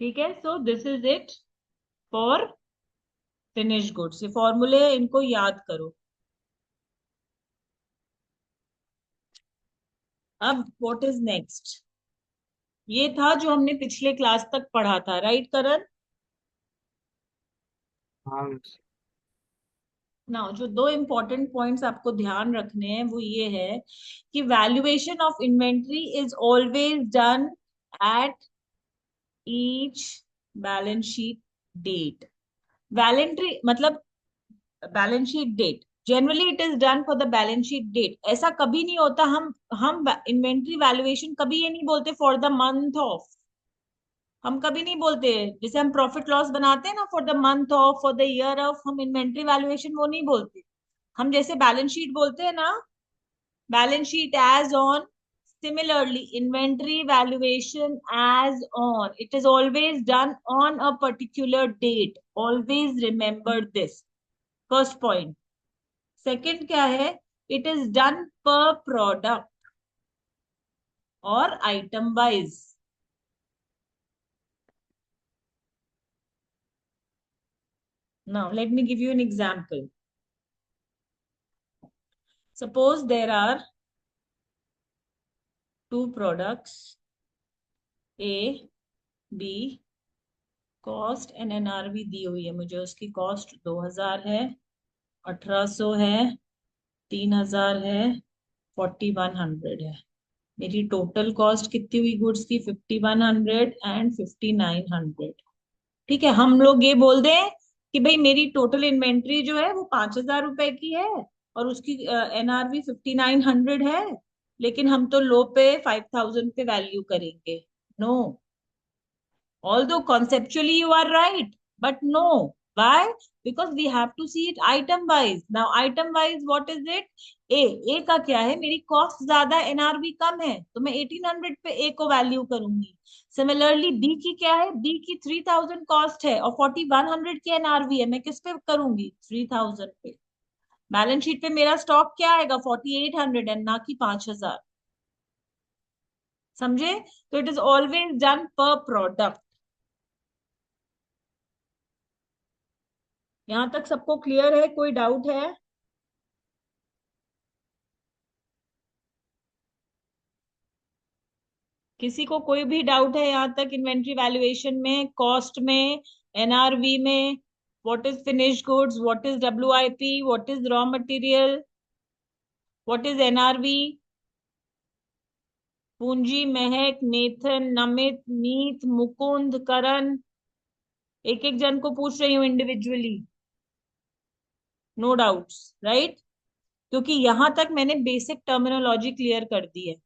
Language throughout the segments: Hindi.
ठीक है, so this is it for finish goods. ये फॉर्मूले इनको याद करो। अब व्हाट इज नेक्स्ट? ये था जो हमने पिछले क्लास तक पढ़ा था, राइट करण? हाँ। ना जो दो इंपॉर्टेंट पॉइंट्स आपको ध्यान रखने हैं वो ये है कि valuation of inventory is always done at each balance sheet date. Inventory मतलब balance sheet date, generally it is done for the balance sheet date. ऐसा कभी नहीं होता, हम इन्वेंट्री वैल्यूएशन कभी ये नहीं बोलते फॉर द मंथ ऑफ। हम कभी नहीं बोलते, जैसे हम प्रॉफिट लॉस बनाते हैं ना, for the month of, for the year of, हम इन्वेंट्री वैल्यूएशन वो नहीं बोलते। हम जैसे बैलेंस शीट बोलते हैं ना, balance sheet as on, similarly inventory valuation as on, it is always done on a particular date. Always remember this, first point. Second क्या है? इट इज डन पर प्रोडक्ट और item wise. Now let me give you an example. Suppose there are two products, A B. Cost and NRV दी हुई है मुझे, उसकी कॉस्ट 2000 है, 1800 है, 3000 है, 4100 है। मेरी टोटल कॉस्ट कितनी हुई गुड्स की? 5100 एंड 5900। ठीक है, हम लोग ये बोल दें कि भाई मेरी टोटल इन्वेंट्री जो है वो 5000 रुपए की है और उसकी एनआरवी 5900 है, लेकिन हम तो लो पे 5000 पे वैल्यू करेंगे। No, although conceptually you are right, but no. Why? Because we have to see it item wise. Now item wise what is it? ए, ए का क्या है? मेरी कॉस्ट ज्यादा, एनआरवी कम है, तो मैं 1800 पे ए को वैल्यू करूंगी। सिमिलरली बी की क्या है? बी की 3000 कॉस्ट है और 4100 की एनआरवी है, मैं किस पे करूंगी? 3000 पे। बैलेंस शीट पे मेरा स्टॉक क्या आएगा? 4800 एंड ना कि 5000। समझे? तो इट इज ऑलवेज डन पर प्रोडक्ट। यहां तक सबको क्लियर है? कोई डाउट है? किसी को कोई भी डाउट है यहाँ तक इन्वेंट्री वैल्यूएशन में, कॉस्ट में, एनआरवी में? What is finish goods, what is WIP, what is raw material, what is NRV? पूंजी, महक, नेथन, नमित, नीत, मुकुंद, करण, एक एक जन को पूछ रही हूँ इंडिविजुअली। No doubts, right? क्योंकि यहां तक मैंने बेसिक टर्मिनोलॉजी क्लियर कर दी है।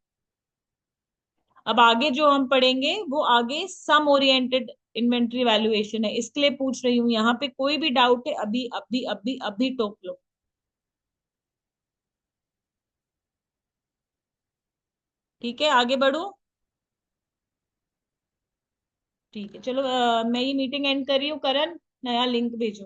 अब आगे जो हम पढ़ेंगे वो आगे सम ओरिएंटेड इन्वेंट्री वैल्यूएशन है, इसके लिए पूछ रही हूँ। यहाँ पे कोई भी डाउट है अभी अभी अभी अभी टोक लो। ठीक है, आगे बढ़ो। ठीक है, चलो मैं ये मीटिंग एंड कर रही हूँ। करण, नया लिंक भेजो।